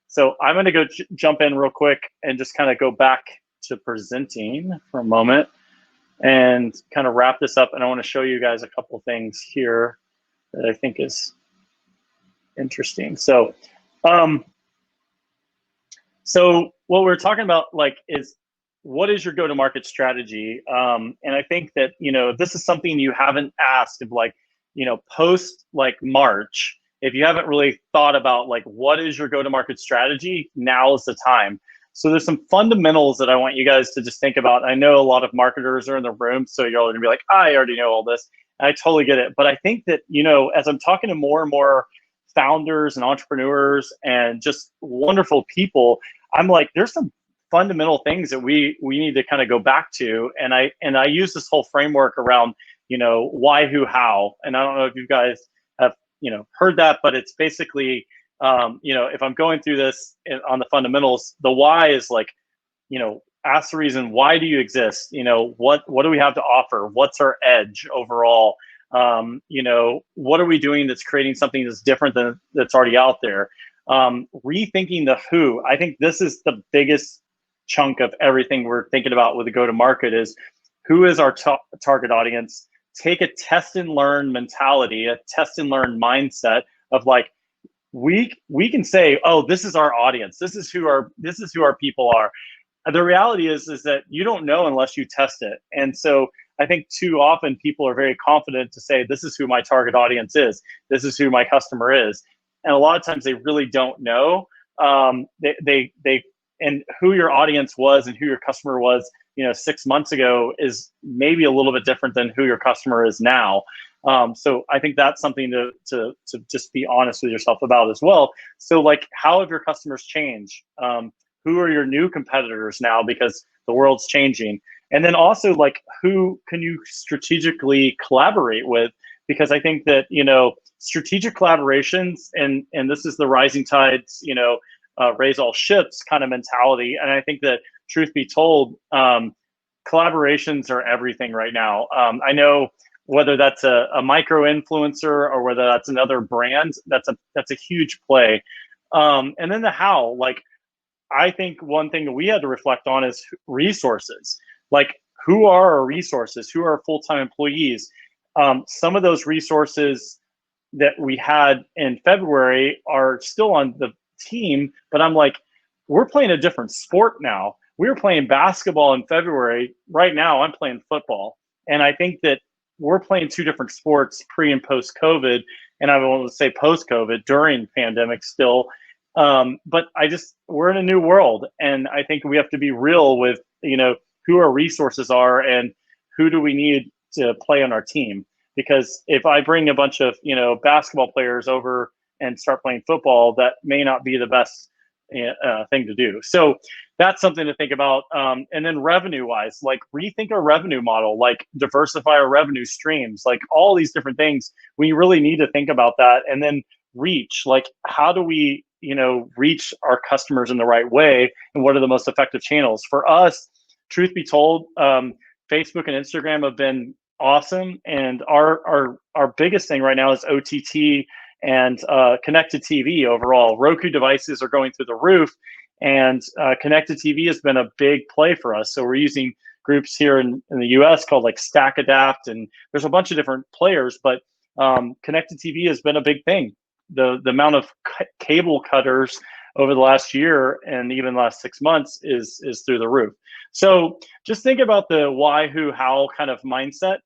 So I'm going to go jump in real quick and just kind of go back to presenting for a moment and kind of wrap this up. And I want to show you guys a couple things here that I think is interesting. So, so what we're talking about is what is your go-to-market strategy? And I think that, this is something you haven't asked of post March, if you haven't really thought about what is your go-to-market strategy, now is the time. So there's some fundamentals that I want you guys to just think about. I know a lot of marketers are in the room, so you're all gonna be like, I already know all this. And I totally get it. But I think that, as I'm talking to more and more founders and entrepreneurs and just wonderful people, I'm like, there's some fundamental things that we need to kind of go back to. And I use this whole framework around, why, who, how. And I don't know if you guys have, heard that, but it's basically, if I'm going through this on the fundamentals, the why is ask the reason, why do you exist? What do we have to offer? What's our edge overall? What are we doing that's creating something that's different than that's already out there? Rethinking the who. I think this is the biggest chunk of everything we're thinking about with the go-to-market is who is our target audience? Take a test and learn mentality, a test and learn mindset of we can say, oh, this is our audience. This is who our people are. The reality is that you don't know unless you test it. And so I think too often people are very confident to say, this is who my target audience is. This is who my customer is. And a lot of times they really don't know. And who your audience was and who your customer was, 6 months ago is maybe a little bit different than who your customer is now. So I think that's something to just be honest with yourself about as well. So how have your customers changed? Who are your new competitors now because the world's changing? And then also who can you strategically collaborate with? Because I think that, strategic collaborations, and this is the rising tides, raise all ships kind of mentality. And I think that truth be told, collaborations are everything right now. I know whether that's a micro influencer or whether that's another brand, that's a huge play. And then the how, I think one thing that we had to reflect on is resources. Who are our resources? Who are our full-time employees? Some of those resources that we had in February are still on the team, but I'm we're playing a different sport now. We were playing basketball in February. Right now, I'm playing football. And I think that we're playing two different sports pre and post COVID. And I want to say post COVID, during pandemic still. But we're in a new world. And I think we have to be real with, who our resources are and who do we need to play on our team. Because if I bring a bunch of, basketball players over and start playing football, that may not be the best thing to do. So that's something to think about. And then revenue wise, rethink our revenue model, diversify our revenue streams, all these different things. We really need to think about that. And then reach, how do we, reach our customers in the right way? And what are the most effective channels? For us, truth be told, Facebook and Instagram have been awesome. And our biggest thing right now is OTT and connected TV overall. Roku devices are going through the roof, and connected TV has been a big play for us. So we're using groups here in the US called Stack Adapt, and there's a bunch of different players, but connected TV has been a big thing. The amount of cable cutters over the last year and even the last 6 months is through the roof. So just think about the why, who, how kind of mindset